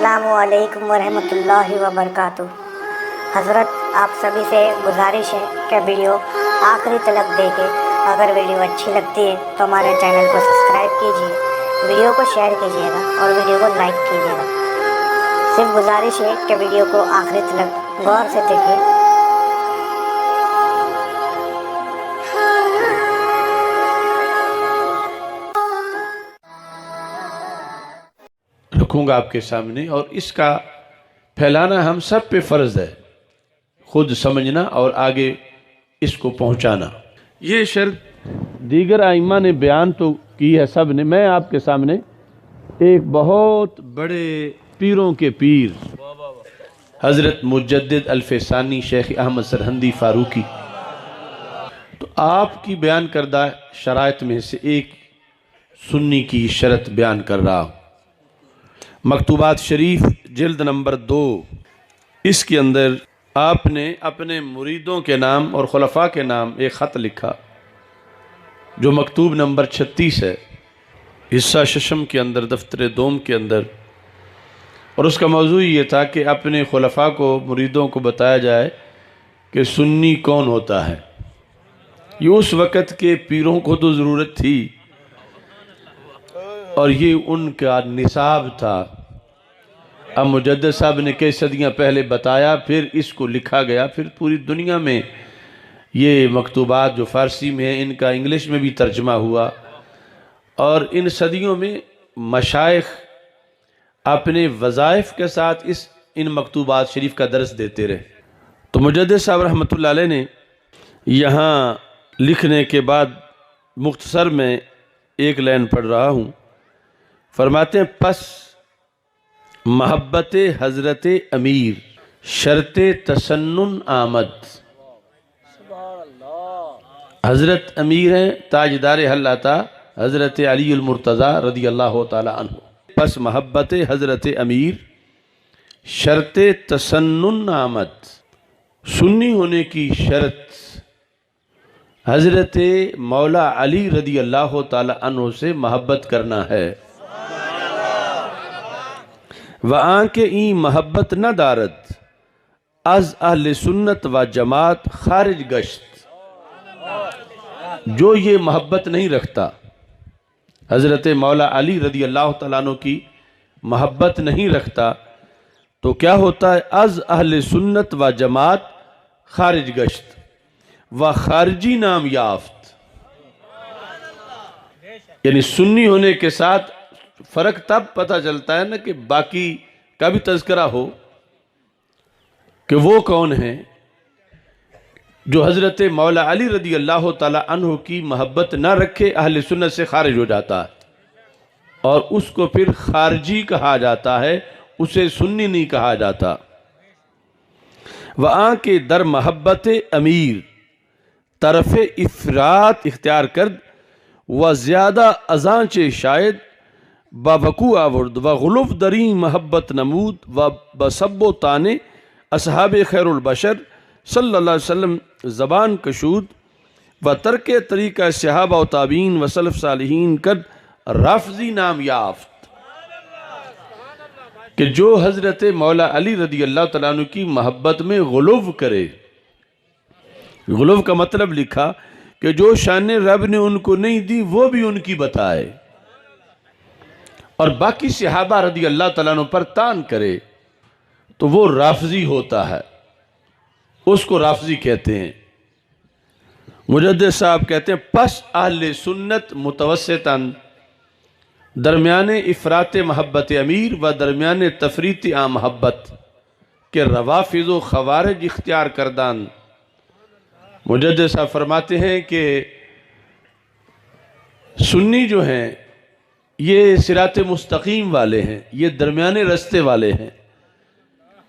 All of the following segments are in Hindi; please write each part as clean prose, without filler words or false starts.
अस्सलामुअलैकुम वरहमतुल्लाहि वबरकातुह। हज़रत आप सभी से गुजारिश है कि वीडियो आखिरी तक देखें। अगर वीडियो अच्छी लगती है तो हमारे चैनल को सब्सक्राइब कीजिए, वीडियो को शेयर कीजिएगा और वीडियो को लाइक कीजिएगा। सिर्फ गुजारिश है कि वीडियो को आखिरी तक गौर से देखें। रखूँगा आपके सामने और इसका फैलाना हम सब पे फ़र्ज़ है, खुद समझना और आगे इसको पहुँचाना। ये शर्त दीगर आइमा ने बयान तो की है सब ने। मैं आपके सामने एक बहुत बड़े पीरों के पीर हज़रत मुजद्दिद अल-फैसानी शेख अहमद सरहंदी फ़ारूकी, तो आपकी बयान करदा शराइत में से एक सुन्नी की शर्त बयान कर रहा हूँ। मकतूबात शरीफ जिल्द नंबर 2, इसके अंदर आपने अपने मुरीदों के नाम और खुलफा के नाम एक ख़त लिखा जो मकतूब नंबर 36 है, हिस्सा शशम के अंदर, दफ्तर दोम के अंदर। और उसका मौजू ये था कि अपने खुलफा को, मुरीदों को बताया जाए कि सुन्नी कौन होता है। ये उस वक़्त के पीरों को तो ज़रूरत थी और ये उनका निसाब था। अब मुजद्दिद साहब ने कई सदियाँ पहले बताया, फिर इसको लिखा गया, फिर पूरी दुनिया में ये मकतूबात जो फ़ारसी में है इनका इंग्लिश में भी तर्जमा हुआ। और इन सदियों में मशाइख अपने वज़ाइफ के साथ इन मकतूबात शरीफ का दर्स देते रहे। तो मुजद्दिद साहब रहमतुल्लाह अलैह ने यहाँ लिखने के बाद मुख्तसर में एक लाइन पढ़ रहा हूँ। फरमाते हैं, पस महब्बत हज़रत अमीर शर्त तसन्नुन आमद। हज़रत अमीर हैं ताजदार हल्लाता हज़रत अली अल मुर्तज़ा रदी अल्लाह ताला अन्हु। पस महब्बत हज़रत अमीर शर्त तसन्नुन आमद। सुन्नी होने की शर्त हज़रत मौला अली रदी अल्लाह ताला अन्हु से महब्बत करना है। वहाँ के ई महब्बत न दारत अज अहले सुन्नत व जमात खारिज गश्त। जो ये महब्बत नहीं रखता, हज़रत मौला अली रदी अल्लाह तआला अन्हु की महब्बत नहीं रखता, तो क्या होता है, अज अहले सुन्नत व जमात खारिज गश्त व खारजी नाम याफ्त। यानी सुन्नी होने के साथ फ़र्क तब पता चलता है ना कि बाकी का भी तज़किरा हो कि वो कौन है। जो हज़रत मौला अली रदी अल्लाह ताला अन्हु की महब्बत ना रखे, अहले सुन्नत से खारिज हो जाता है और उसको फिर खारजी कहा जाता है, उसे सुन्नी नहीं कहा जाता। वहाँ के दर महब्बत अमीर तरफ़ इफ़रात इख्तियार कर व ज़्यादा अज़ांचे शायद बाबकू आवुर्द व गुलुफ दरी महब्बत नमूद व बसब्बो ताने असहाब खैरुल बशर सल्लल्लाहु अलैहि वसल्लम ज़बान कशूद व तर्क तरीक़ा सहाबा व ताबीन व सलफ़ सालिहीन कद राफ़ज़ी नाम याफ्त। कि जो हज़रत मौला अली रदी अल्लाह तआला अन्हु की महब्बत में गुलुव करे। गुलुव का मतलब लिखा कि जो शान रब ने उनको नहीं दी वो भी उनकी बताए और बाकी सहाबा रदी अल्लाह तआला अन्हु पर तान करे, तो वो राफ़ज़ी होता है, उसको राफ़ज़ी कहते हैं। मुजद्दिद साहब कहते हैं, पस अहले सुन्नत मुतवस्सितन दरमियाने इफ़रात महब्बत अमीर व दरमियाने तफरीत आ महब्बत के रवाफ़िज़ व ख़वारिज इख्तियार करदान। मुजद्दिद साहब फरमाते हैं कि सुन्नी जो हैं ये सिरात मुस्तकीम वाले हैं, ये दरमियाने रस्ते वाले हैं।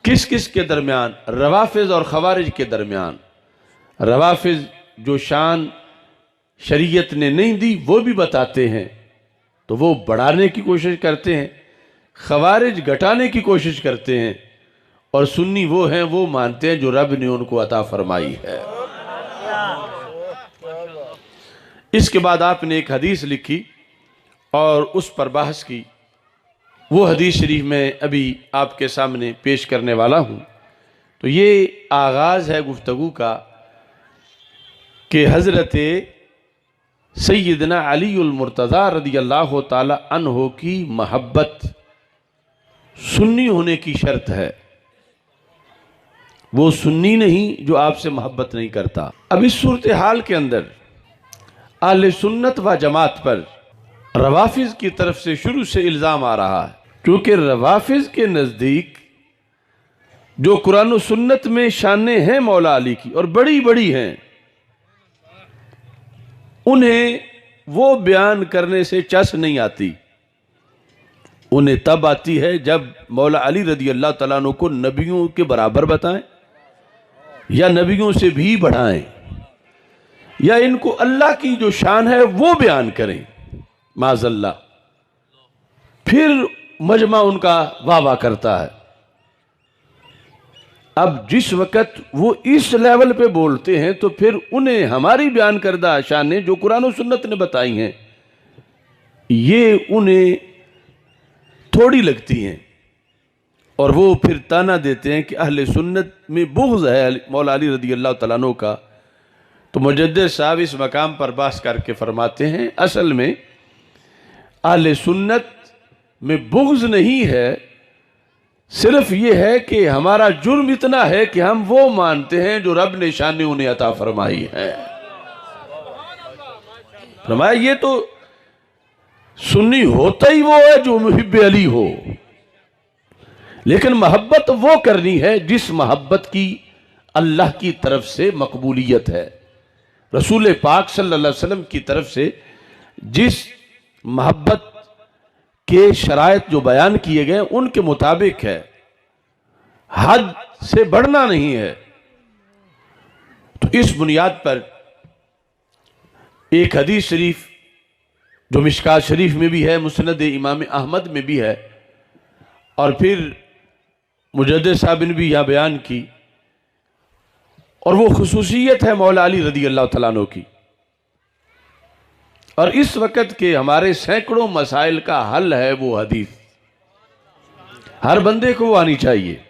किस किस के दरमियान? रवाफ़िज़ और ख़वारिज के दरमियान। रवाफ़िज़ जो शान शरीयत ने नहीं दी वो भी बताते हैं, तो वो बढ़ाने की कोशिश करते हैं। ख़वारिज घटाने की कोशिश करते हैं और सुन्नी वो हैं, वो मानते हैं जो रब ने उनको अता फरमाई है। इसके बाद आपने एक हदीस लिखी और उस पर बहस की वो हदीस शरीफ में अभी आपके सामने पेश करने वाला हूँ। तो ये आगाज़ है गुफ्तगू का कि हज़रत सैयदना अलीउल मुर्तज़ा रदियल्लाहु ताला अन्हो की महब्बत सुन्नी होने की शर्त है। वो सुन्नी नहीं जो आपसे मोहब्बत नहीं करता। अब इस सूरत हाल के अंदर अहले सुन्नत व जमात पर रवाफिज की तरफ से शुरू से इल्ज़ाम आ रहा है, क्योंकि रवाफिज के नज़दीक जो कुरान और सुन्नत में शानें हैं मौला अली की और बड़ी बड़ी हैं, उन्हें वो बयान करने से चस नहीं आती। उन्हें तब आती है जब मौला अली रदी अल्लाह तआला अन्हु को नबियों के बराबर बताएं या नबियों से भी बढ़ाएं या इनको अल्लाह की जो शान है वो बयान करें माज़ल्ला, फिर मजमा उनका वाह वाह करता है। अब जिस वक़्त वो इस लेवल पे बोलते हैं तो फिर उन्हें हमारी बयान करदा शानें जो कुरान और सुन्नत ने बताई हैं ये उन्हें थोड़ी लगती हैं, और वो फिर ताना देते हैं कि अहले सुन्नत में बुग़्ज़ है मौला अली रदी अल्लाह तआला अन्हु का। तो मुजद्दिद साहब इस मकाम पर बात करके फरमाते हैं, असल में अहले सुन्नत में बुग़्ज़ नहीं है, सिर्फ ये है कि हमारा जुर्म इतना है कि हम वो मानते हैं जो रब ने शान उन्हें अता फरमाई है। फरमाया ये तो सुन्नी होता ही वो है जो मुहिब्बे अली हो, लेकिन मोहब्बत वो करनी है जिस मोहब्बत की अल्लाह की तरफ से मकबूलियत है, रसूल पाक सल्लल्लाहु अलैहि वसल्लम की तरफ से जिस मोहब्बत के शराइत जो बयान किए गए उनके मुताबिक है, हद से बढ़ना नहीं है। तो इस बुनियाद पर एक हदीस शरीफ जो मिशकात शरीफ में भी है, मुस्नद इमाम अहमद में भी है, और फिर मुजद्दिद साहब ने भी यह बयान की, और वो खुसूसियत है मौला अली रदी अल्लाह तआला अन्हु की। और इस वक़्त के हमारे सैकड़ों मसाइल का हल है वो हदीस, हर बंदे को वो आनी चाहिए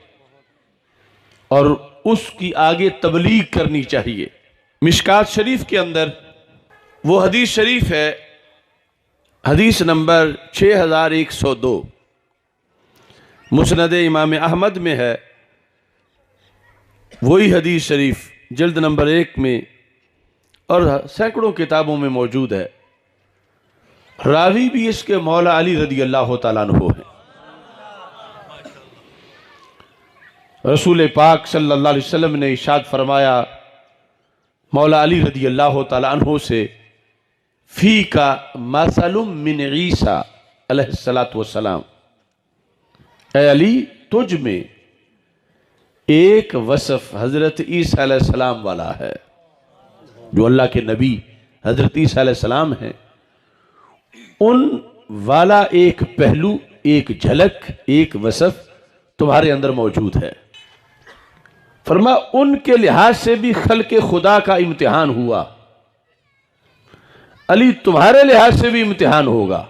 और उसकी आगे तबलीग करनी चाहिए। मिशकात शरीफ के अंदर वो हदीस शरीफ है, हदीस नंबर 6102, मुस्नद इमाम अहमद में है, वही हदीस शरीफ जल्द नंबर 1 में और सैकड़ों किताबों में मौजूद है। रावी भी इसके मौला अली रदी अल्लाह तआला अन्हु है। रसूल पाक सल्लल्लाहु अलैहि वसल्लम ने इरशाद फरमाया मौला अली रदी अल्लाह तआला अन्हु से, फी का मसलुम मिन ईसा अलैहिस्सलातु वस्सलाम, ए अली तुझ में एक वसफ हजरत ईसा अलैहिस्सलाम वाला है। जो अल्लाह के नबी हजरत ईसा अलैहिस्सलाम हैं उन वाला एक पहलू, एक झलक, एक वसफ तुम्हारे अंदर मौजूद है। फरमा उनके लिहाज से भी खल्के खुदा का इम्तिहान हुआ, अली तुम्हारे लिहाज से भी इम्तिहान होगा,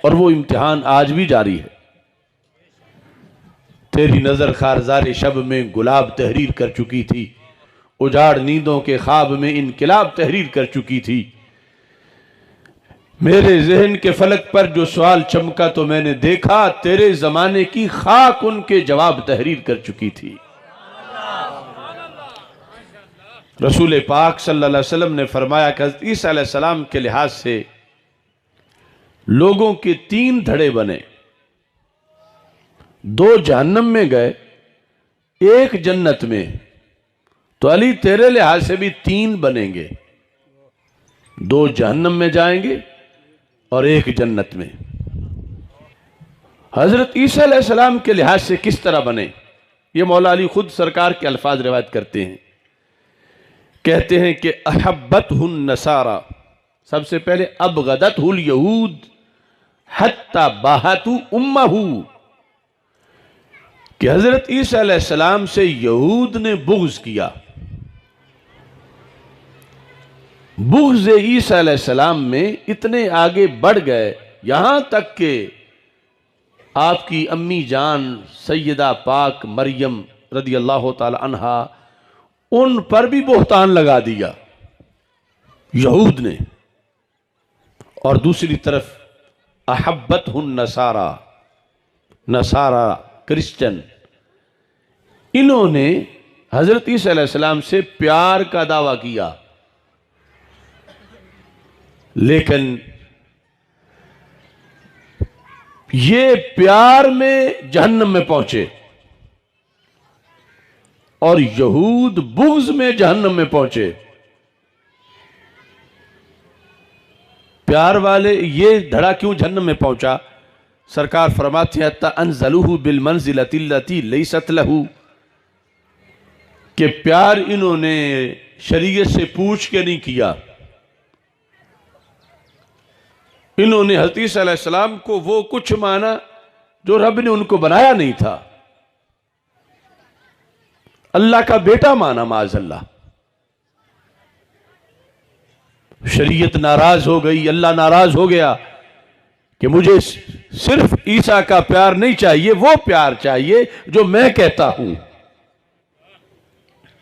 और वो इम्तिहान आज भी जारी है। तेरी नजर खारजार शब में गुलाब तहरीर कर चुकी थी, उजाड़ नींदों के ख्वाब में इनकिलाब तहरीर कर चुकी थी। मेरे जहन के फलक पर जो सवाल चमका तो मैंने देखा, तेरे जमाने की खाक उनके जवाब तहरीर कर चुकी थी। रसूल पाक सल्लल्लाहु अलैहि वसल्लम ने फरमाया कि हज़रत ईसा अलैहिस्सलाम के लिहाज से लोगों के 3 धड़े बने, 2 जहन्नम में गए, 1 जन्नत में। तो अली तेरे लिहाज से भी 3 बनेंगे, 2 जहन्नम में जाएंगे और 1 जन्नत में। हजरत ईसा अलैहिस्सलाम के लिहाज से किस तरह बने, ये मौला अली खुद सरकार के अल्फाज रिवायत करते हैं। कहते हैं कि अहब्बतहुन नसारा, सबसे पहले अबगदतहुल यहूद हत्ता बाहतु उम्महू, कि हजरत ईसा अलैहिस्सलाम से यहूद ने बुग़्ज़ किया। बुग़्ज़ ईसा अलैहिस्सलाम में इतने आगे बढ़ गए यहां तक कि आपकी अम्मी जान सैयदा पाक मरियम रदी अल्लाह ताला अन्हा, उन पर भी बोहतान लगा दिया यहूद ने। और दूसरी तरफ अहब्बत हुन नसारा, नसारा क्रिश्चियन, इन्होंने हजरत ईसा अलैहिस्सलाम से प्यार का दावा किया, लेकिन ये प्यार में जहन्नम में पहुंचे और यहूद बुग़्ज़ में जहन्नम में पहुंचे। प्यार वाले ये धड़ा क्यों जहन्नम में पहुंचा? सरकार फरमाते हैं हत्ता अनज़लूहु बिल मंज़िलति लती लैसत लहू, कि प्यार इन्होंने शरीयत से पूछ के नहीं किया। इन्होंने हज़रत ईसा अलैहिस्सलाम को वो कुछ माना जो रब ने उनको बनाया नहीं था, अल्लाह का बेटा माना माज़अल्लाह। शरीयत नाराज हो गई, अल्लाह नाराज हो गया कि मुझे सिर्फ ईसा का प्यार नहीं चाहिए, वो प्यार चाहिए जो मैं कहता हूं।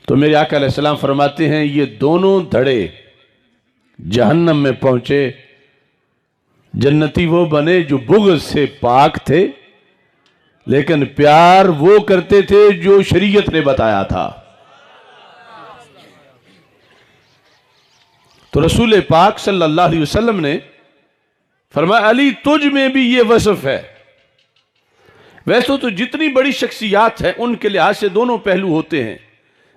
तो मेरे आका अलैहिस्सलाम फरमाते हैं ये दोनों धड़े जहन्नम में पहुंचे। जन्नती वो बने जो बुग़्ज़ से पाक थे, लेकिन प्यार वो करते थे जो शरीयत ने बताया था। तो रसूल पाक सल्लल्लाहु अलैहि वसल्लम ने फरमाया अली तुझ में भी ये वसफ है। वैसे तो जितनी बड़ी शख्सियात है उनके लिहाज से दोनों पहलू होते हैं।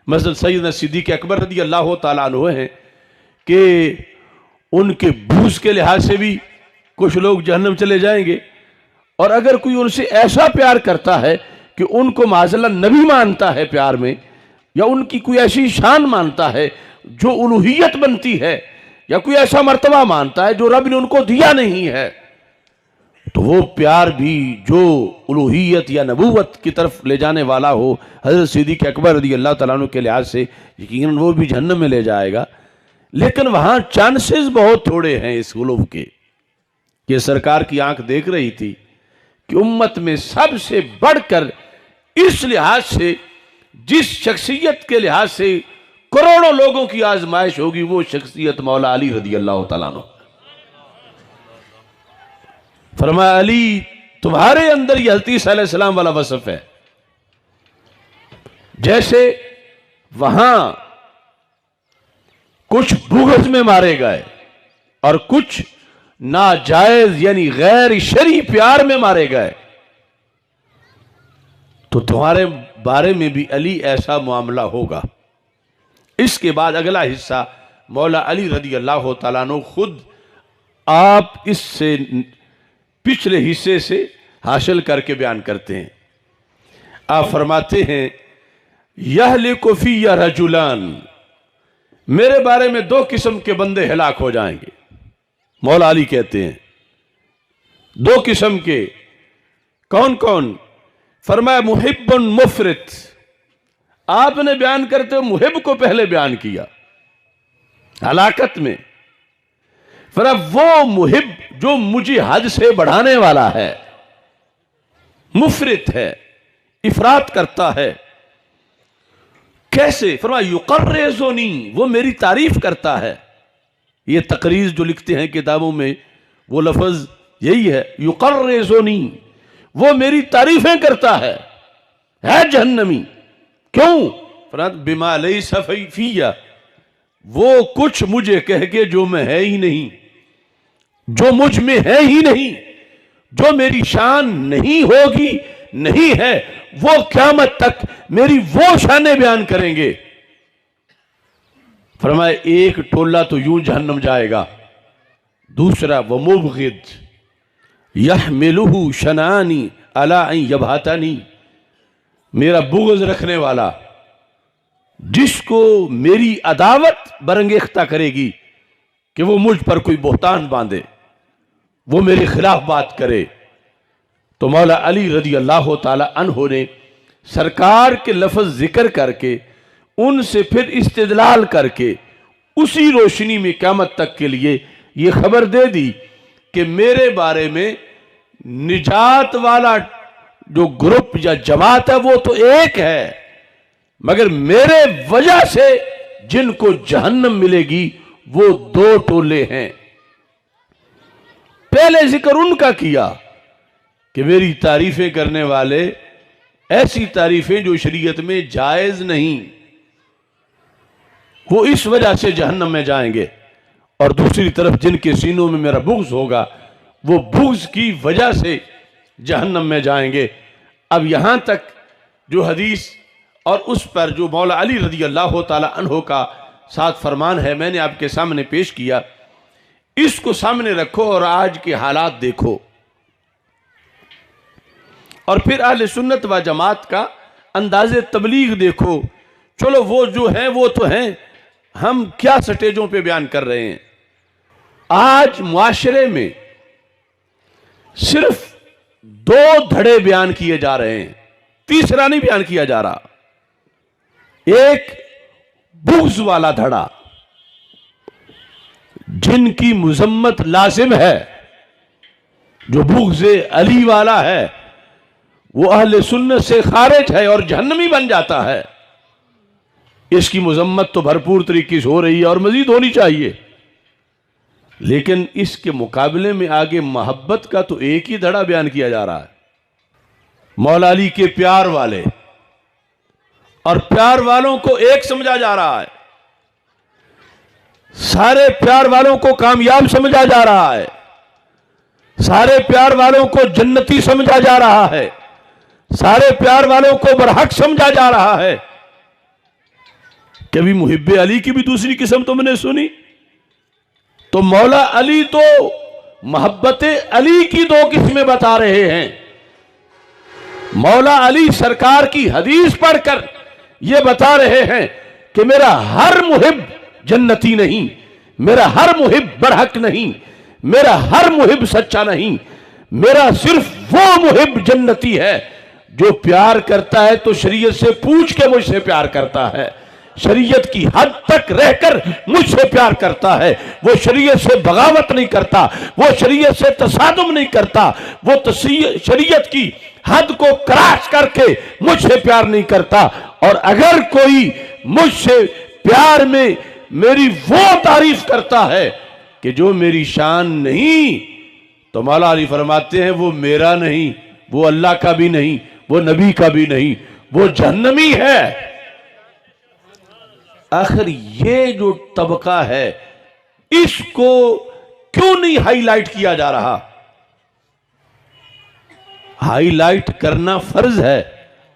मसलन सैयदना सिद्दीक़ अकबर रज़ी अल्लाह ताला अन्हु हैं कि उनके बूज़ के लिहाज से भी कुछ लोग जहन्नम चले जाएंगे, और अगर कोई उनसे ऐसा प्यार करता है कि उनको माज़अल्लाह नबी मानता है प्यार में, या उनकी कोई ऐसी शान मानता है जो उलूहियत बनती है, या कोई ऐसा मर्तबा मानता है जो रब ने उनको दिया नहीं है, तो वो प्यार भी जो उलूहियत या नबूवत की तरफ ले जाने वाला हो, हज़रत सिद्दीक़ अकबर रज़ी अल्लाह तआला अन्हु के लिहाज से यकीनन वो भी जहन्नम में ले जाएगा। लेकिन वहाँ चांसेस बहुत थोड़े हैं इस गुलूब के। ये सरकार की आंख देख रही थी कि उम्मत में सबसे बढ़कर इस लिहाज से, जिस शख्सियत के लिहाज से करोड़ों लोगों की आजमाइश होगी, वो शख्सियत मौला अली रज़ी अल्लाह तआला अन्हु। फरमाया अली तुम्हारे अंदर ये हज़रत ईसा अलैहिस्सलाम वाला वसफ है। जैसे वहां कुछ बुग़्ज़ में मारे गए और कुछ नाजायज यानी गैर शरई प्यार में मारे गए, तो तुम्हारे बारे में भी अली ऐसा मामला होगा। इसके बाद अगला हिस्सा मौला अली रज़ी अल्लाह तआला अन्हु खुद आप इससे पिछले हिस्से से हासिल करके बयान करते हैं। आप फरमाते हैं यहलिकु फिय्या रजुलान, मेरे बारे में दो किस्म के बंदे हिलाक हो जाएंगे। मौला अली कहते हैं दो किस्म के। कौन कौन? फरमाया मुहिब्बुन मुफरित, आपने बयान करते हो मुहिब को पहले बयान किया हलाकत में। फिर वो मुहिब जो मुझे हद से बढ़ाने वाला है, मुफरित है, इफरात करता है। कैसे? फरमाया युकर्रिज़ुनी, वो मेरी तारीफ करता है। ये तकरीज जो लिखते हैं किताबों में वो लफ्ज यही है, युकर्रिज़ुनी, वो मेरी तारीफें करता है जहन्नमी। क्यों? फरमाया बिमा लैसा फ़िय्या, वो कुछ मुझे कह के जो मैं है ही नहीं, जो मुझ में है ही नहीं, जो मेरी शान नहीं होगी, नहीं है, वो क़यामत तक मेरी वो शानें बयान करेंगे। फरमाया एक टोला तो यूं जहन्नम जाएगा, दूसरा वो मुबग़िद यहमिलुहु शनानी अला अन यबहतनी, मेरा बुग़्ज़ रखने वाला जिसको मेरी अदावत बरंगेख्ता करेगी कि वो मुझ पर कोई बोहतान बांधे, वो मेरे खिलाफ बात करे। तो मौला अली रज़ी अल्लाह ताला अन्हु ने सरकार के लफ्ज़ जिक्र करके उनसे फिर इस्तिदलाल करके उसी रोशनी में क़यामत तक के लिए ये खबर दे दी कि मेरे बारे में निजात वाला जो ग्रुप या जमात है वो तो एक है, मगर मेरे वजह से जिनको जहन्नम मिलेगी वो दो टोले हैं। पहले जिक्र उनका किया कि मेरी तारीफें करने वाले ऐसी तारीफें जो शरीयत में जायज नहीं, वो इस वजह से जहन्नम में जाएंगे। और दूसरी तरफ जिनके सीनों में मेरा बुग़्ज़ होगा वो बुग़्ज़ की वजह से जहन्नम में जाएंगे। अब यहां तक जो हदीस और उस पर जो मौला अली रज़ी अल्लाह ताला अन्हो का साथ फरमान है मैंने आपके सामने पेश किया, इसको सामने रखो और आज के हालात देखो और फिर अहले सुन्नत व जमात का अंदाज़े तबलीग देखो। चलो वो जो हैं वो तो हैं, हम क्या स्टेजों पे बयान कर रहे हैं। आज मुआशरे में सिर्फ दो धड़े बयान किए जा रहे हैं, तीसरा नहीं बयान किया जा रहा। एक बुग़्ज़ वाला धड़ा, जिनकी मुज़म्मत लाजिम है, जो बुग़्ज़ अली वाला है वो अहले सुन्नत से खारिज है और जहन्नमी बन जाता है। इसकी मुज़म्मत तो भरपूर तरीके से हो रही है और मजीद होनी चाहिए, लेकिन इसके मुकाबले में आगे मोहब्बत का तो एक ही धड़ा बयान किया जा रहा है, मौला अली के प्यार वाले, और प्यार वालों को एक समझा जा रहा है, सारे प्यार वालों को कामयाब समझा जा रहा है, सारे प्यार वालों को जन्नती समझा जा रहा है, सारे प्यार वालों को बरहक समझा जा रहा है। कभी मुहिब्बे अली की भी दूसरी किस्म तुमने सुनी? तो मौला अली तो मोहब्बत अली की दो किस्में बता रहे हैं। मौला अली सरकार की हदीस पढ़कर यह बता रहे हैं कि मेरा हर मुहिब जन्नती नहीं, मेरा हर मुहिब बरहक नहीं, मेरा हर मुहिब सच्चा नहीं, मेरा सिर्फ वो मुहिब जन्नती है जो प्यार करता है तो शरीयत से पूछ के मुझसे प्यार करता है, शरीयत की हद तक रहकर मुझसे प्यार करता है, वो शरीयत से बगावत नहीं करता, वो शरीयत से तसादुम नहीं करता, वो शरीयत की हद को क्रॉस करके मुझसे प्यार नहीं करता। और अगर कोई मुझसे प्यार में मेरी वो तारीफ करता है कि जो मेरी शान नहीं, तो मौला अली फरमाते हैं वो मेरा नहीं, वो अल्लाह का भी नहीं, वो नबी का भी नहीं, वो जहन्नमी है। आखिर ये जो तबका है इसको क्यों नहीं हाईलाइट किया जा रहा? हाईलाइट करना फर्ज है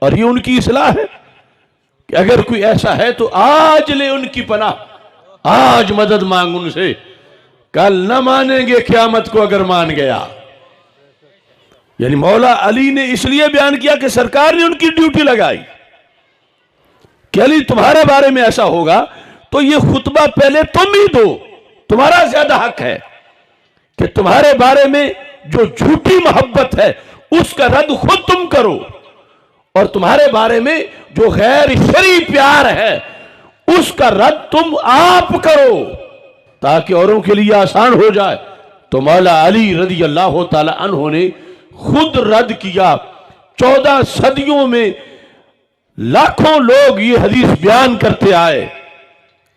और ये उनकी इस्लाह है कि अगर कोई ऐसा है तो आज ले उनकी पनाह, आज मदद मांग उनसे, कल न मानेंगे क़यामत को अगर मान गया। यानी मौला अली ने इसलिए बयान किया कि सरकार ने उनकी ड्यूटी लगाई कि अली तुम्हारे बारे में ऐसा होगा तो ये खुतबा पहले तुम ही दो, तुम्हारा ज्यादा हक है कि तुम्हारे बारे में जो झूठी मोहब्बत है उसका रद्द खुद तुम करो, और तुम्हारे बारे में जो गैर शरई प्यार है उसका रद्द तुम आप करो ताकि औरों के लिए आसान हो जाए। तो मौला अली रज़ी अल्लाह ताला अन्हु ने खुद रद्द किया। 14 सदियों में लाखों लोग ये हदीस बयान करते आए,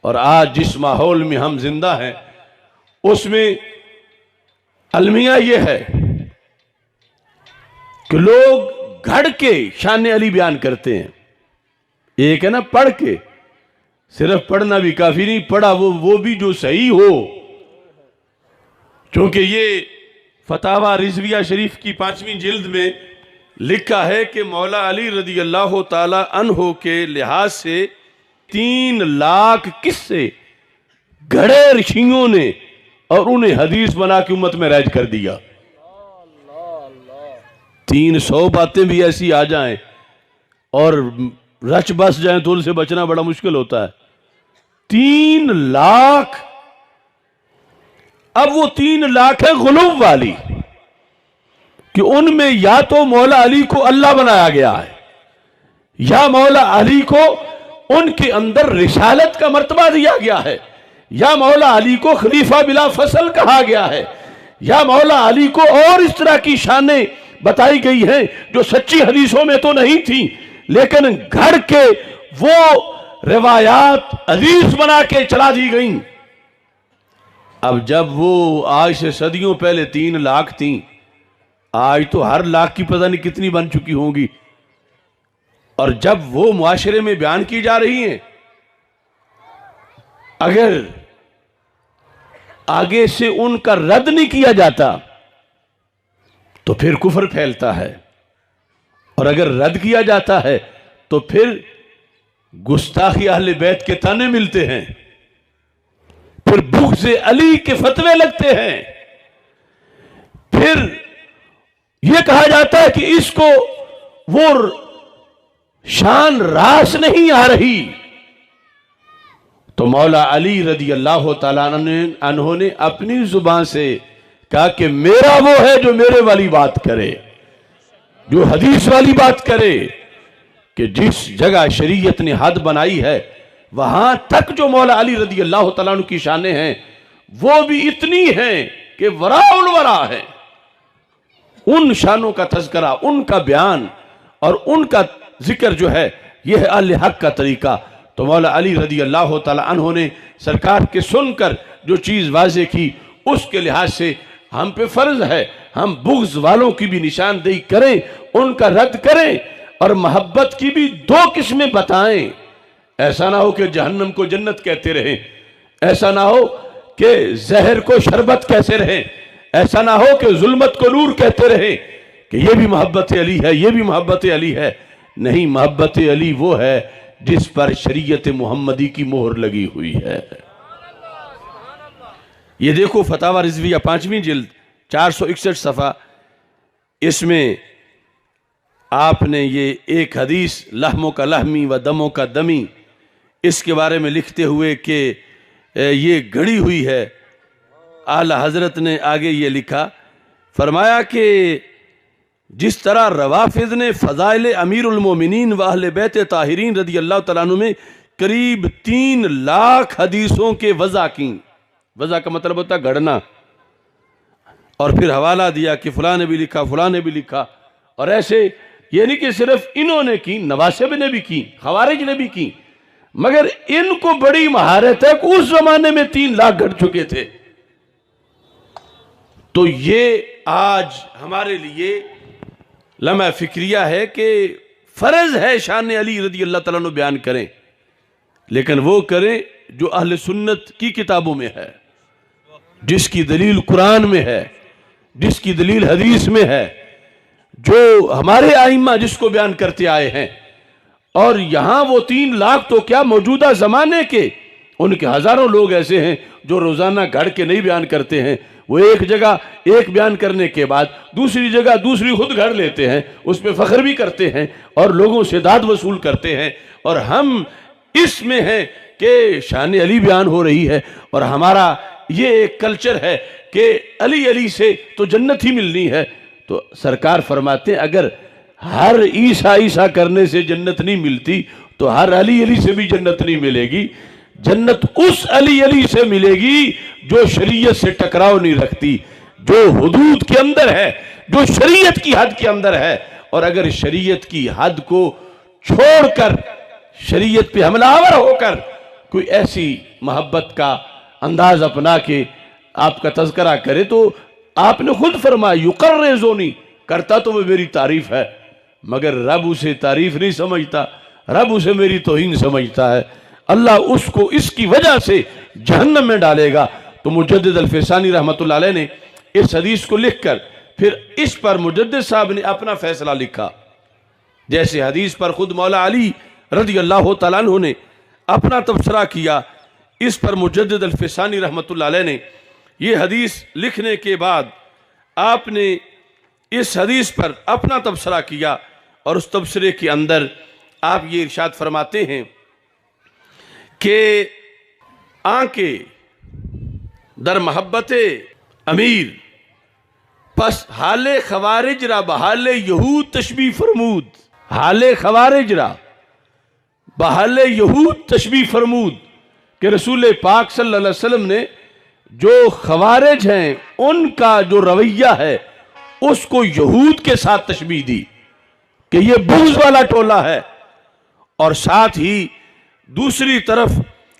और आज जिस माहौल में हम जिंदा हैं उसमें अलमिया ये है कि लोग घड़ के शान अली बयान करते हैं। एक है ना पढ़ के, सिर्फ पढ़ना भी काफी नहीं, पढ़ा वो भी जो सही हो। क्योंकि ये फतावा रिजविया शरीफ की 5वीं जिल्द में लिखा है कि मौला अली रज़ी अल्लाह ताला अन्हो के लिहाज से 3 लाख किस्से घड़े ऋषियों ने और उन्हें हदीस बना के उम्मत में राइज कर दिया। 300 बातें भी ऐसी आ जाएं और रच बस जाएं तो उनसे बचना बड़ा मुश्किल होता है। 3 लाख। अब वो 3 लाख है गुलूब वाली कि उनमें या तो मौला अली को अल्लाह बनाया गया है, या मौला अली को उनके अंदर रिसालत का मर्तबा दिया गया है, या मौला अली को खलीफा बिला फसल कहा गया है, या मौला अली को और इस तरह की शानें बताई गई हैं जो सच्ची हदीसों में तो नहीं थी, लेकिन घड़ के वो रिवायात हदीस बना के चला दी गई। अब जब वो आज से सदियों पहले 3 लाख थी, आज तो हर लाख की पता नहीं कितनी बन चुकी होंगी, और जब वो मुआशरे में बयान की जा रही हैं, अगर आगे से उनका रद्द नहीं किया जाता तो फिर कुफर फैलता है, और अगर रद्द किया जाता है तो फिर गुस्ताखी अहले बैत के ताने मिलते हैं, फिर बुग़्ज़ अली के फतवे लगते हैं, फिर यह कहा जाता है कि इसको वो शान रास नहीं आ रही। तो मौला अली रदी अल्लाह तआला अन्हु ने अपनी जुबान से कहा कि मेरा वो है जो मेरे वाली बात करे, जो हदीस वाली बात करे, कि जिस जगह शरीयत ने हद बनाई है वहां तक जो मौला अली रदी अल्लाह तआला अन्हु की शानें हैं वो भी इतनी हैं कि वराउल वरा है। उन शानों का तज़किरा, उनका बयान और उनका जिक्र जो है यह है अहले हक का तरीका। तो मौला अली रदी अल्लाह तआला अन्हु ने सरकार के सुनकर जो चीज़ वाज़े की, उसके लिहाज से हम पे फर्ज है हम बुग़्ज़ वालों की भी निशानदेही करें, उनका रद्द करें, और मोहब्बत की भी 2 किस्में बताएं। ऐसा ना हो कि जहन्नम को जन्नत कहते रहें, ऐसा ना हो कि जहर को शरबत कहते रहें, ऐसा ना हो कि जुल्मत को नूर कहते रहें कि यह भी मोहब्बत अली है, यह भी मोहब्बत अली है। नहीं, मोहब्बत अली वो है जिस पर शरीयत मुहम्मदी की मोहर लगी हुई है। ये देखो फतावा रिजविया 5वीं जिल्द 461 सफ़ा, इसमें आपने ये एक हदीस लहमों का लहमी व दमों का दमी, इसके बारे में लिखते हुए कि ये गढ़ी हुई है। आला हज़रत ने आगे ये लिखा, फरमाया कि जिस तरह रवाफिज़ ने फ़ज़ाइल अमीरुल मोमिनीन व अहले बैत ताहिरीन रदी अल्लाह तआला अन्हु में करीब 3 लाख हदीसों के वज़ा की, वज़ा का मतलब होता है गढ़ना, और फिर हवाला दिया कि फ़लाँ ने भी लिखा, फ़लाँ ने भी लिखा, और ऐसे ये नहीं कि सिर्फ इन्होंने की, नवासिब ने भी की, खवारिज ने भी की, मगर इनको बड़ी महारत है कि उस जमाने में 3 लाख घट चुके थे। तो ये आज हमारे लिए लम्हा फिक्रिया है कि फर्ज है शान अली रदी अल्लाह तआला अन्हु बयान करें, लेकिन वो करें जो अहले सुन्नत की किताबों में है, जिसकी दलील कुरान में है, जिसकी दलील हदीस में है, जो हमारे आइम्मा जिसको बयान करते आए हैं। और यहाँ वो 3 लाख तो क्या, मौजूदा ज़माने के उनके हज़ारों लोग ऐसे हैं जो रोज़ाना घड़ के नहीं बयान करते हैं। वो एक जगह एक बयान करने के बाद दूसरी जगह दूसरी खुद घड़ लेते हैं, उस पर फ़ख्र भी करते हैं और लोगों से दाद वसूल करते हैं। और हम इसमें हैं कि शान अली बयान हो रही है, और हमारा ये एक कल्चर है कि अली अली से तो जन्नत ही मिलनी है। तो सरकार फरमाते हैं अगर हर ईसा ईसा करने से जन्नत नहीं मिलती तो हर अली अली से भी जन्नत नहीं मिलेगी। जन्नत उस अली अली से मिलेगी जो शरीयत से टकराव नहीं रखती, जो हुदूद के अंदर है, जो शरीयत की हद के अंदर है। और अगर शरीयत की हद को छोड़कर शरीयत पे हमलावर होकर कोई ऐसी मोहब्बत का अंदाज अपना के आपका तज़किरा करे, तो आपने खुद फरमाया युकर्रिज़ुनी, करता तो वो मेरी तारीफ है, मगर रब उसे तारीफ नहीं समझता, रब उसे मेरी तौहीन समझता है। अल्लाह उसको इसकी वजह से जहन्नम में डालेगा। तो मुजद्दिद अल-फ़िसानी रहमतुल्लाह अलैह ने इस हदीस को लिखकर फिर इस पर मुजद्दिद साहब ने अपना फैसला लिखा। जैसे हदीस पर खुद मौला अली रज़ी अल्लाह तआला अन्हु ने अपना तबसरा किया, इस पर मुजद्दिद अल-फ़िसानी रहमतुल्लाह अलैह ने ये हदीस लिखने के बाद आपने इस हदीस पर अपना तबसरा किया, और उस तबसरे के अंदर आप ये इरशाद फरमाते हैं कि आंखें दर मोहब्बत अमीर पस हाले खवारिज रा बहाले यहूद तशबी फरमूद, हाले खवारिज रा बहाले यहूद तशबी फरमूद, कि रसूल पाक सल्लल्लाहु अलैहि वसल्लम ने जो खवारिज हैं उनका जो रवैया है उसको यहूद के साथ तशबीह दी कि ये बुग़्ज़ वाला टोला है, और साथ ही दूसरी तरफ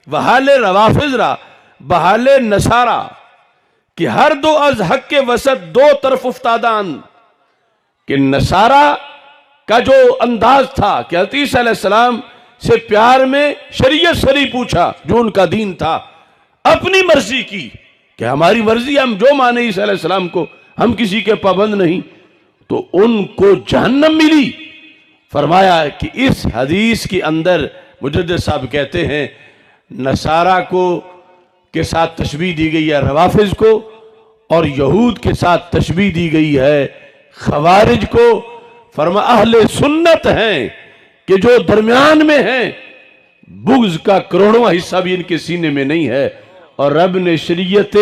वहाले रवाफिजरा बहाले नसारा कि हर दो अज हक के वसत दो तरफ उफ्तादान, कि नसारा का जो अंदाज था कि हज़रत ईसा अलैहिस्सलाम से प्यार में शरीयत से नहीं पूछा, जो उनका दीन था, अपनी मर्जी की कि हमारी मर्जी, हम जो माने ईसा अलैहिस्सलाम को, हम किसी के पाबंद नहीं, तो उनको जहन्नम मिली। फरमाया कि इस हदीस के अंदर मुजद्दिद साहब कहते हैं नसारा को के साथ तशबीह दी गई है रवाफिज को, और यहूद के साथ तशबीह दी गई है खवारिज को। फरमा अहले सुन्नत हैं कि जो दरमियान में हैं, बुग़्ज़ का करोड़वां हिस्सा भी इनके सीने में नहीं है, और रब ने शरीयत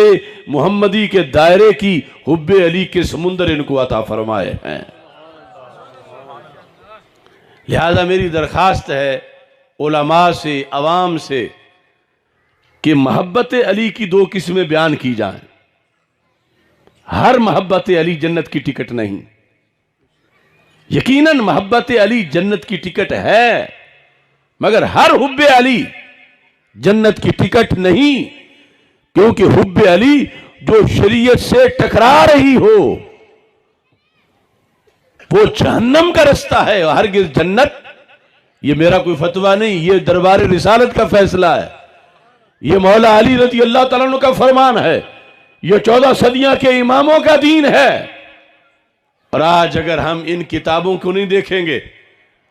मुहम्मदी के दायरे की हुब्बे अली के समुंदर इनको अता फरमाए हैं। लिहाजा मेरी दरखास्त है उलमा से, अवाम से, कि मोहब्बत अली की दो किस्में बयान की जाएं। हर मोहब्बत अली जन्नत की टिकट नहीं। यकीनन मोहब्बत अली जन्नत की टिकट है, मगर हर हुब्बे अली जन्नत की टिकट नहीं, क्योंकि हुब्बे अली जो शरीयत से टकरा रही हो वो जहन्नम का रास्ता है, हरगिज़ जन्नत। ये मेरा कोई फतवा नहीं, ये दरबार रिसालत का फैसला है, ये मौला अली रज़ी अल्लाह तआला अन्हु का फरमान है, ये 14 सदियां के इमामों का दीन है। और आज अगर हम इन किताबों को नहीं देखेंगे,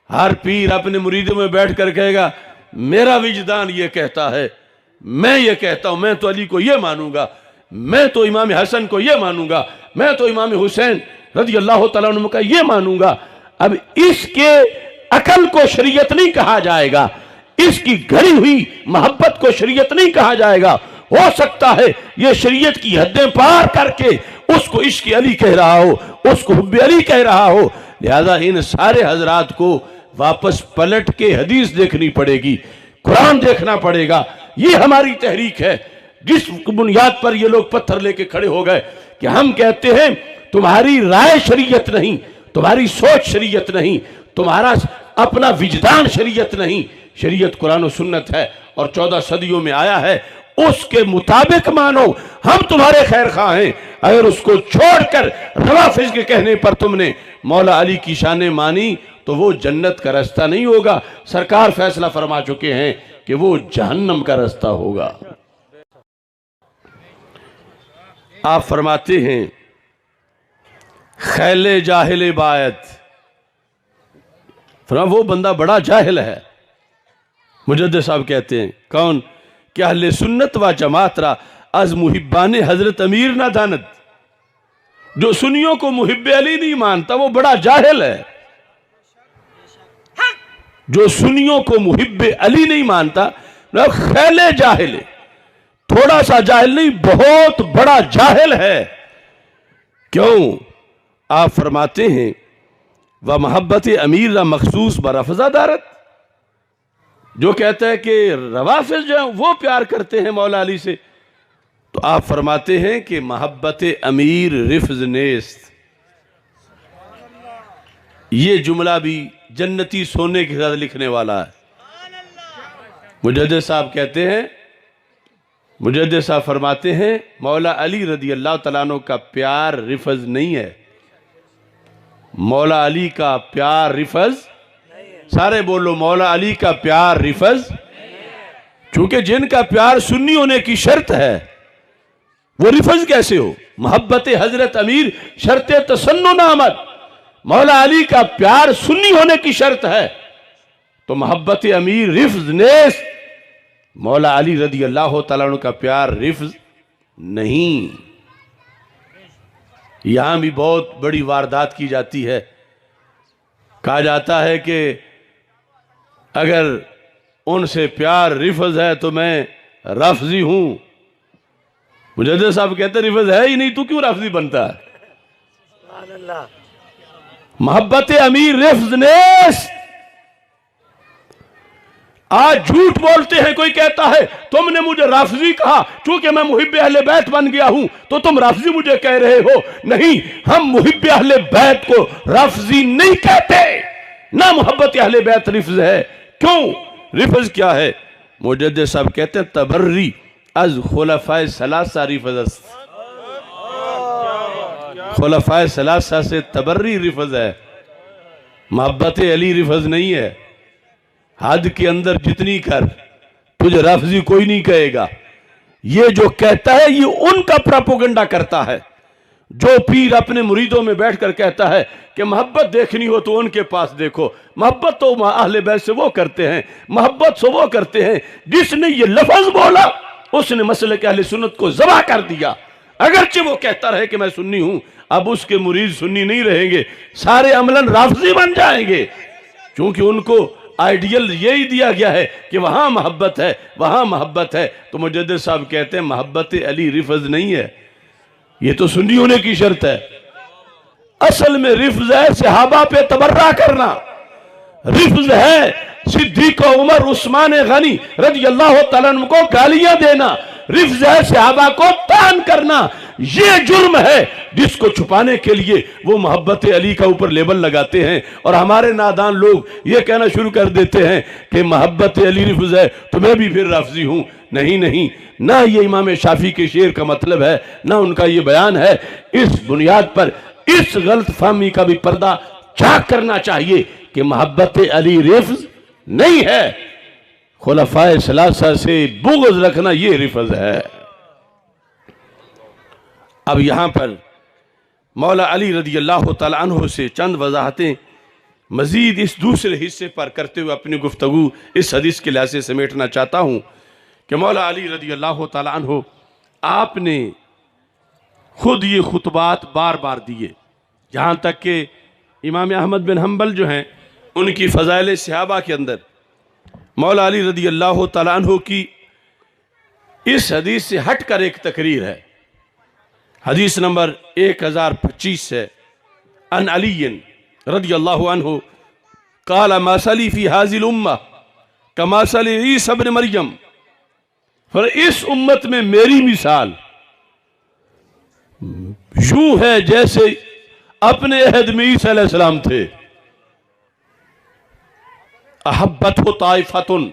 हर पीर अपने मुरीदों में बैठ कर कहेगा मेरा विजदान ये कहता है, मैं ये कहता हूं, मैं तो अली को ये मानूंगा, मैं तो इमाम हसन को ये मानूंगा, मैं तो इमाम हुसैन रज़ी अल्लाह तआला अन्हु का ये मानूंगा। अब इसके अकल को शरीयत नहीं कहा जाएगा, इसकी घड़ी हुई मोहब्बत को शरीयत नहीं कहा जाएगा। हो सकता है ये शरीयत की हदें पार करके उसको इश्क अली कह रहा हो, उसको हुब्बे अली कह रहा हो। लिहाजा इन सारे हजरात को वापस पलट के हदीस देखनी पड़ेगी, कुरान देखना पड़ेगा। ये हमारी तहरीक है, जिस बुनियाद पर ये लोग पत्थर लेके खड़े हो गए कि हम कहते हैं तुम्हारी राय शरीयत नहीं, तुम्हारी सोच शरीयत नहीं, तुम्हारा अपना विजदान शरीयत नहीं, शरीयत कुरान और सुन्नत है, और 14 सदियों में आया है, उसके मुताबिक मानो, हम तुम्हारे खैर खा हैं। अगर उसको छोड़कर रवाफिज के कहने पर तुमने मौला अली की शान मानी तो वो जन्नत का रास्ता नहीं होगा, सरकार फैसला फरमा चुके हैं कि वो जहन्नम का रास्ता होगा। आप फरमाते हैं खैले जाहिल बायत, फरमा वो बंदा बड़ा जाहिल है। मुजद्दिद साहब कहते हैं कौन? क्या अहले सुन्नत व जमात रा अज मुहिब्बाने हजरत अमीर ना दानत, जो सुन्नियों को मुहिब्बे अली नहीं मानता वो बड़ा जाहिल है। जो सुन्नियों को मुहिब्बे अली नहीं मानता खैले जाहिल, थोड़ा सा जाहिल नहीं, बहुत बड़ा जाहिल है। क्यों? आप फरमाते हैं वह मोहब्बत अमीर रा मखसूस बरफजा दारत, जो कहता है कि रवाफिज जो है वो प्यार करते हैं मौला अली से, तो आप फरमाते हैं कि मोहब्बत अमीर रिफ्ज नेस्त। ये जुमला भी जन्नती सोने के साथ लिखने वाला है। मुजद्दिद साहब कहते हैं, मुजद्दिद साहब फरमाते हैं मौला अली रज़ी अल्लाह तआला अन्हु का प्यार रिफज नहीं है। मौला अली का प्यार रिफज, सारे बोलो मौला अली का प्यार रिफज। चूंकि जिनका प्यार सुन्नी होने की शर्त है वो रिफज कैसे हो? मोहब्बत हजरत अमीर शर्त तसन्नुन आमद, मौला अली का प्यार सुन्नी होने की शर्त है, तो मोहब्बत अमीर रिफ्ज नेस, मौला अली रज़ी अल्लाह तआला अन्हु का प्यार रिफ्ज नहीं। यहां भी बहुत बड़ी वारदात की जाती है। कहा जाता है कि अगर उनसे प्यार रिफज है तो मैं रफजी हूं। मुजद्दिद साहब कहते रिफज है ही नहीं, तू क्यों रफजी बनता है? मोहब्बत अमीर रिफ्ज नेस। आज झूठ बोलते हैं। कोई कहता है तुमने मुझे राफजी कहा, चूंकि मैं मुहिब्बे अहले बैत बन गया हूं तो तुम राफजी मुझे कह रहे हो। नहीं, हम मुहिब्बे अहले बैत को राफजी नहीं कहते, ना मोहब्बत अहले बैत रिफ्ज है। क्यों? रिफ्ज क्या है? मुजद्दिद साहब कहते हैं तबर्री अज खुलफाए सलासा रिफ्ज, खुलफाए सलासा से तबर्री रिफ्ज है, मोहब्बत अली रिफ्ज नहीं है। हद के अंदर जितनी कर, तुझे राफजी कोई नहीं कहेगा। ये जो कहता है ये उनका प्रोपेगेंडा करता है। जो पीर अपने मुरीदों में बैठकर कहता है कि मोहब्बत देखनी हो तो उनके पास देखो, मोहब्बत तो अहले बैत से वो करते हैं, मोहब्बत से वो करते हैं। जिसने ये लफ्ज बोला उसने मसलक अहले सुन्नत को ज़बा कर दिया। अगरचे वो कहता रहे कि मैं सुन्नी हूं, अब उसके मुरीद सुन्नी नहीं रहेंगे, सारे अमलन राफजी बन जाएंगे, क्योंकि उनको आइडियल यही दिया गया है कि वहां मोहब्बत है, वहां मोहब्बत है। तो मुजद्दिद साहब कहते हैं मोहब्बत अली रिफ्ज नहीं है, ये तो सुन्नी होने की शर्त है। असल में रिफ्ज है सहाबा पे तबर्रा करना, रिफ्ज है सिद्दीक उमर उस्मान गनी रज़ी अल्लाह तआला अन्हु को गालियां देना, रिफ्ज है सहाबा को तान करना। ये जुर्म है जिसको छुपाने के लिए वो मोहब्बत अली का ऊपर लेबल लगाते हैं। और हमारे नादान लोग ये कहना शुरू कर देते हैं कि मोहब्बत अली रिफ्ज है तो मैं भी फिर राफजी हूं। नहीं नहीं, ना ये इमाम शाफी के शेर का मतलब है, ना उनका ये बयान है। इस बुनियाद पर इस गलत फहमी का भी पर्दा चाक करना चाहिए कि मोहब्बत अली रिफ्ज नहीं है, खुलफाए सलासा से बुग़्ज़ रखना ये रिफ्ज है। अब यहां पर मौला अली रज़ी अल्लाह तआला अन्हु से चंद वजाहतें मजीद इस दूसरे हिस्से पर करते हुए अपनी गुफ्तगू इस हदीस के लिहाज से समेटना चाहता हूं कि मौला अली रज़ी अल्लाह तआला अन्हु आपने खुद ये खुतबात बार बार दिए, जहाँ तक कि इमाम अहमद बिन हम्बल जो हैं उनकी फ़ज़ाइल सहाबा के अंदर मौला अली रज़ी अल्लाह तआला अन्हु की इस हदीस से हट कर एक तकरीर है। हदीस नंबर 1025 है। अन अलीयन रज़ी अल्लाहु अन्हु क़ाल मसली फ़ी हाज़िल उम्मा कमसली ईसा इब्न मरियम, पर इस उम्मत में मेरी मिसाल यूं है जैसे अपने अहद में ईसा अलैहिस्सलाम थे। अहब्बत हो ताइफतुन,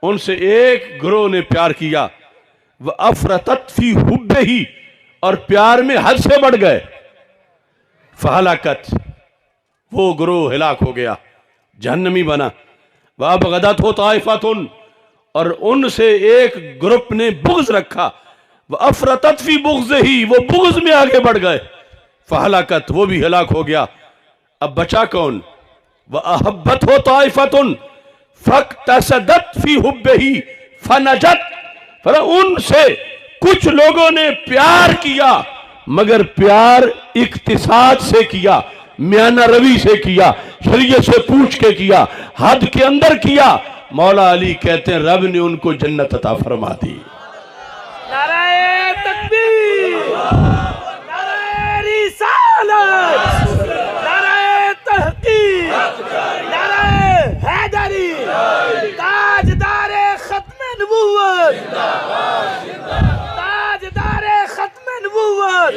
उनसे एक ग्रोह ने प्यार किया, वह अफरतत फी हुब्बे ही, और प्यार में हद से बढ़ गए। फहलाकत, वो ग्रोह हिलाक हो गया, जहन्नमी बना। वह बगदत हो ताइफतुन, और उनसे एक ग्रुप ने बुग़्ज़ रखा। वह अफरतत फी बुग़्ज़ ही, वो बुग़्ज़ में आगे बढ़ गए। फहलाकत, वो भी हिलाक हो गया। अब बचा कौन? वह अहब्बत हो ताइफतुन फक्तसदत फी हुब्बिही फनजत, पर उनसे कुछ लोगों ने प्यार किया, मगर प्यार इक्तिसाद से किया, मियाना रवी से किया, शरीयत से पूछ के किया, हद के अंदर किया। मौला अली कहते हैं रब ने उनको जन्नत अता फरमा दी। नाराए तकबीर, नाराए रिसालत, नाराए तहकीक, नाराए हैदरी, ताजदारे खत्म नबूवत, ताजदारे खत्म नबूवत,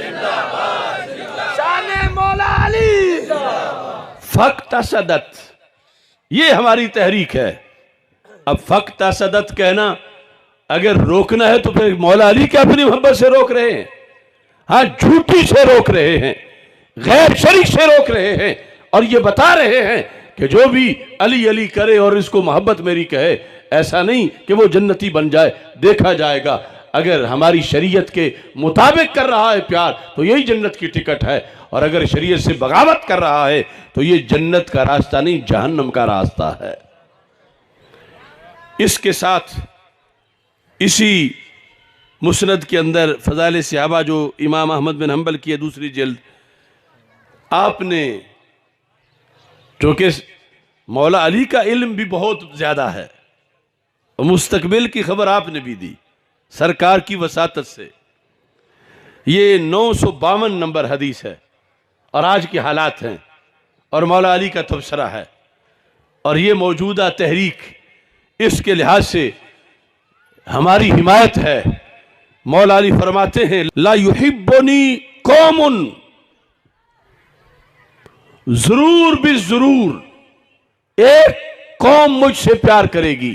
शान मौला अली। फक्तसदत, ये हमारी तहरीक है। अब फक्तसदत कहना अगर रोकना है तो फिर मौला अली के अपनी मोहब्बत से रोक रहे हैं, हाँ झूठी से रोक रहे हैं, गैर शरीक से रोक रहे हैं, और ये बता रहे हैं कि जो भी अली अली करे और इसको मोहब्बत मेरी कहे, ऐसा नहीं कि वो जन्नती बन जाए, देखा जाएगा। अगर हमारी शरीयत के मुताबिक कर रहा है प्यार तो यही जन्नत की टिकट है, और अगर शरीयत से बगावत कर रहा है तो ये जन्नत का रास्ता नहीं, जहन्नम का रास्ता है। इसके साथ इसी मुस्नद के अंदर फ़ज़ाइल सहाबा जो इमाम अहमद बिन हम्बल की है दूसरी जिल्द, आपने चूँकि मौला अली का इल्म भी बहुत ज़्यादा है, मुस्तकबिल की खबर आपने भी दी सरकार की वसातत से। ये 952 नंबर हदीस है और आज के हालात हैं और मौला अली का तबसरा है, और ये मौजूदा तहरीक इसके लिहाज से हमारी हिमायत है। मौला अली फरमाते हैं, ला युहिब्बुनी कौमुन, जरूर भी जरूर एक कौम मुझसे प्यार करेगी।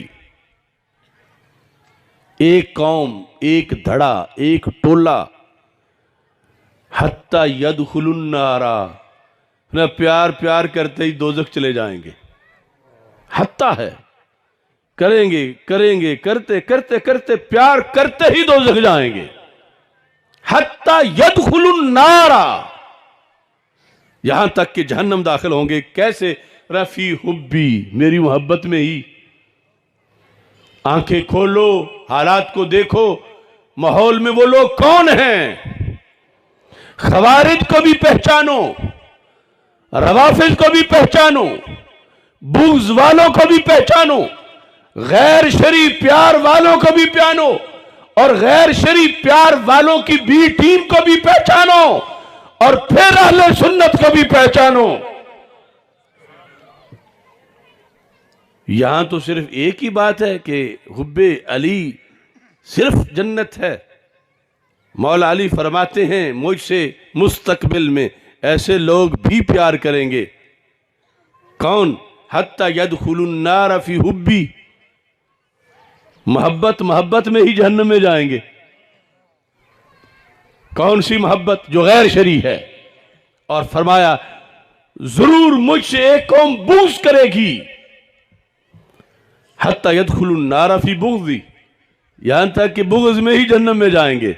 एक कौम, एक धड़ा, एक टोला, हत्ता यदखुलुन नारा, न प्यार प्यार करते ही दोजख चले जाएंगे। हत्ता है, करेंगे करेंगे, करते करते करते प्यार करते ही दोजख जाएंगे। हत्ता यदखुलुन नारा, यहां तक कि जहन्नम दाखिल होंगे। कैसे? रफी हुब्बी, मेरी मोहब्बत में ही। आंखें खोलो, हालात को देखो, माहौल में वो लोग कौन हैं। खवारिज को भी पहचानो, रवाफिज को भी पहचानो, बुग़्ज़ वालों को भी पहचानो, गैर शरी प्यार वालों को भी पहचानो, और गैर शरी प्यार वालों की बी टीम को भी पहचानो, और फिर अहले सुन्नत को भी पहचानो। यहां तो सिर्फ एक ही बात है कि हुब्बे अली सिर्फ जन्नत है। मौला अली फरमाते हैं, मुझसे मुस्तकबिल में ऐसे लोग भी प्यार करेंगे। कौन? हत्ता यदखुलुन नार फी हुब्बी, मोहब्बत मोहब्बत में ही जहन्नम में जाएंगे। कौन सी मोहब्बत? जो गैर शरी है। और फरमाया, जरूर मुझसे एक कौम बुग़्ज़ करेगी। हत्ता यदखुलुन नार फी बुग़्ज़ी, यहां तक कि बुग़्ज़ में ही जहन्नम में जाएंगे।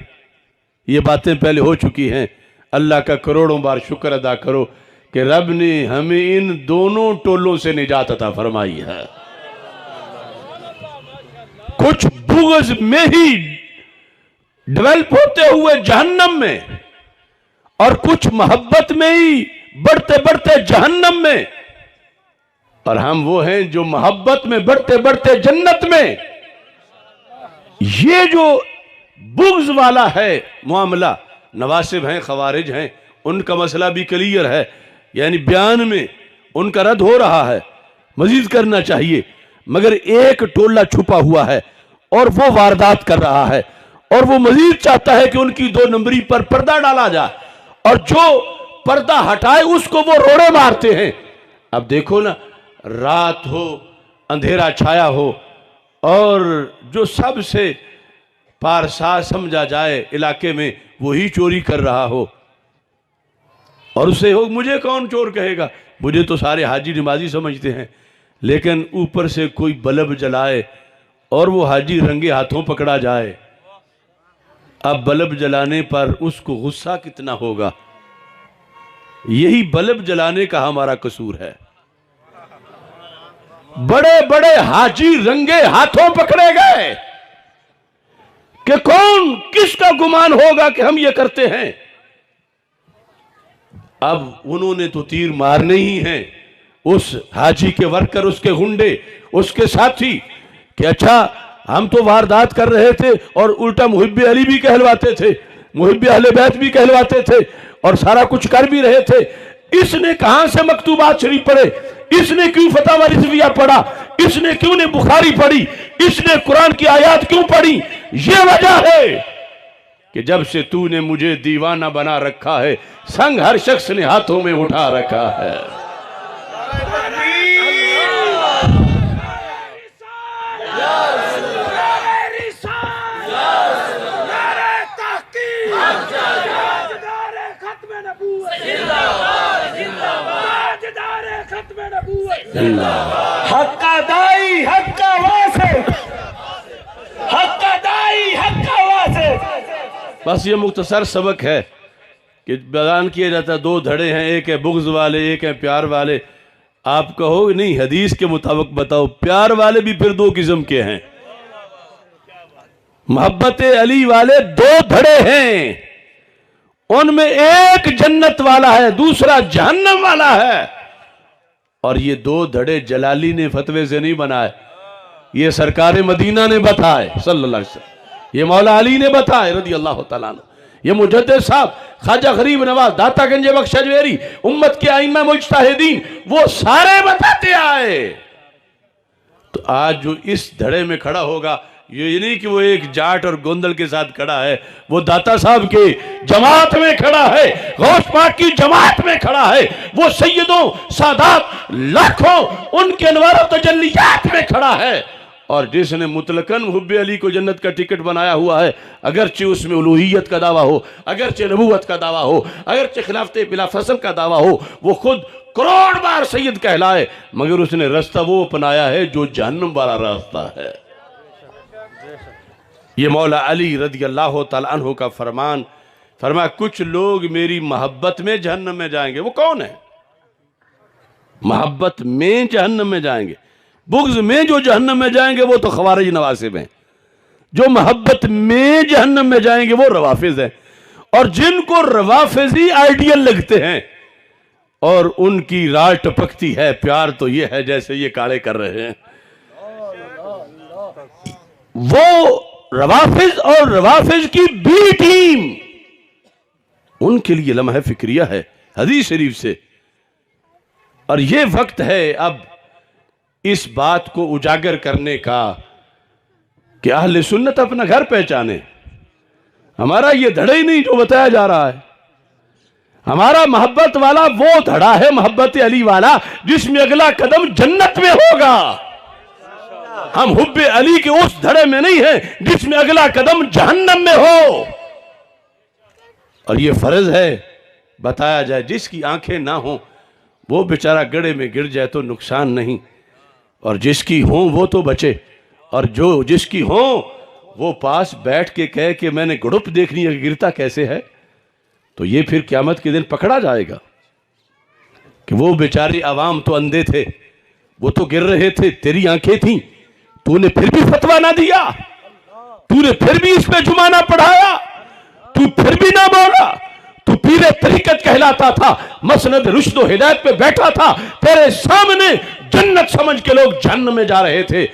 ये बातें पहले हो चुकी हैं। अल्लाह का करोड़ों बार शुक्र अदा करो कि रब ने हमें इन दोनों टोलों से निजात अता फरमाई है। कुछ बुग़्ज़ में ही डेवलप होते हुए जहन्नम में, और कुछ मोहब्बत में ही बढ़ते बढ़ते जहन्नम में, और हम वो हैं जो मोहब्बत में बढ़ते बढ़ते जन्नत में। ये जो बुग़्ज़ वाला है मामला, नवासिब हैं, खवारिज हैं, उनका मसला भी क्लियर है, यानी बयान में उनका रद्द हो रहा है, मजीद करना चाहिए। मगर एक टोला छुपा हुआ है और वो वारदात कर रहा है, और वो मजीद चाहता है कि उनकी 2 नंबरी पर पर्दा डाला जाए, और जो पर्दा हटाए उसको वो रोड़े मारते हैं। अब देखो ना, रात हो, अंधेरा छाया हो, और जो सबसे पारसा समझा जाए इलाके में वही चोरी कर रहा हो, और उसे हो मुझे कौन चोर कहेगा, मुझे तो सारे हाजी नमाजी समझते हैं। लेकिन ऊपर से कोई बल्ब जलाए और वो हाजी रंगे हाथों पकड़ा जाए, अब बल्ब जलाने पर उसको गुस्सा कितना होगा। यही बल्ब जलाने का हमारा कसूर है। बड़े बड़े हाजी रंगे हाथों पकड़े गए कि कौन, किसका गुमान होगा कि हम ये करते हैं। अब उन्होंने तो तीर मारने ही हैं, उस हाजी के वर्कर, उसके गुंडे, उसके साथी, कि अच्छा हम तो वारदात कर रहे थे, और उल्टा मुहिब्बे अली भी कहलवाते थे, मुहिब्बे अहले बैत भी कहलवाते थे, और सारा कुछ कर भी रहे थे। इसने कहां से मकतूबात शरीफ पढ़े, इसने क्यों फतावा रिजविया पढ़ा, इसने क्यों ने बुखारी पढ़ी, इसने कुरान की आयत क्यों पढ़ी। ये वजह है कि जब से तूने मुझे दीवाना बना रखा है, संग हर शख्स ने हाथों में उठा रखा है। हक्का दाई हक्का वासे, हक्का दाई हक्का वासे। बस ये मुख्तसर सबक है कि बयान किया जाता है, 2 धड़े हैं, एक है बुग़्ज़ वाले, एक है प्यार वाले। आप कहो नहीं, हदीस के मुताबिक बताओ, प्यार वाले भी फिर 2 किस्म के हैं। मोहब्बत अली वाले 2 धड़े हैं, उनमें एक जन्नत वाला है, दूसरा जहन्नम वाला है। और ये 2 धड़े जलाली ने फतवे से नहीं बनाए, ये सरकार मदीना ने बताए सल्लल्लाहु अलैहि वसल्लम, ये मौला अली ने बताए रज़ी अल्लाह तआला अन्हु, ये मुजद्दिद साहब ख्वाजा गरीब नवाज दाता गंज बख्श अजमेरी, उम्मत के आइम्मा मुज्तहिदीन, वो सारे बताते आए। तो तो आज जो इस धड़े में खड़ा होगा, ये नहीं कि वो एक जाट और गोंदल के साथ खड़ा है, वो दाता साहब के जमात में खड़ा है, गौस पाक की जमात में खड़ा है, वो सैयदों सादात लाखों उनके अनवार तजल्लियात में खड़ा है। और जिसने मुतलकन हुब्बे अली को जन्नत का टिकट बनाया हुआ है, अगरचे उसमें उलूहियत का दावा हो, अगरचे नबूवत का दावा हो, अगरचे खिलाफत बिला फसल का दावा हो, वो खुद करोड़ बार सैयद कहलाए, मगर उसने रास्ता वो अपनाया है जो जहन्नम वाला रास्ता है। ये मौला अली रज़ी अल्लाह तआला अन्हु का फरमान, फरमाया कुछ लोग मेरी मोहब्बत में जहन्नम में जाएंगे। वो कौन है? मोहब्बत में जहन्नम में जाएंगे। बुग़्ज़ में जो जहन्नम में जाएंगे वो तो ख़वारिज नवासिब हैं। जो मोहब्बत में जहन्नम में जाएंगे वो रवाफिज हैं। और जिनको रवाफिजी आइडियल लगते हैं और उनकी राह टपकती है, प्यार तो ये है जैसे ये काले कर रहे हैं, वो रवाफिज और रवाफिज की बी टीम, उनके लिए लम्हा फिक्रिया है हदीस शरीफ से। और ये वक्त है अब इस बात को उजागर करने का कि अहले सुन्नत अपना घर पहचाने। हमारा ये धड़ा ही नहीं जो बताया जा रहा है। हमारा मोहब्बत वाला वो धड़ा है, मोहब्बत अली वाला, जिसमें अगला कदम जन्नत में होगा। हम हुब्बे अली के उस धड़े में नहीं है जिसमें अगला कदम जहन्नम में हो। और ये फर्ज है बताया जाए, जिसकी आंखें ना हो वो बेचारा गड्ढे में गिर जाए तो नुकसान नहीं, और जिसकी हो वो तो बचे। और जो जिसकी हो वो पास बैठ के कहे कि मैंने गुड़ुप देखनी है गिरता कैसे है, तो ये फिर क़यामत के दिन पकड़ा जाएगा कि वो बेचारी आवाम तो अंधे थे, वो तो गिर रहे थे, तेरी आंखें थी, तूने फिर भी फतवा ना दिया, तूने फिर भी इस पे जुमाना पढ़ाया, तू फिर भी ना बोला, तू पीरे तरीकत कहलाता था, मसनद रुश्द व हिदायत पे बैठा था, तेरे सामने जन्नत समझ के लोग जहन्नम में जा रहे थे,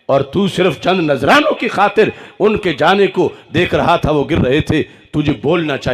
और तू सिर्फ चंद नजरानों की खातिर उनके जाने को देख रहा था, वो गिर रहे थे। तुझे बोलना चाहिए।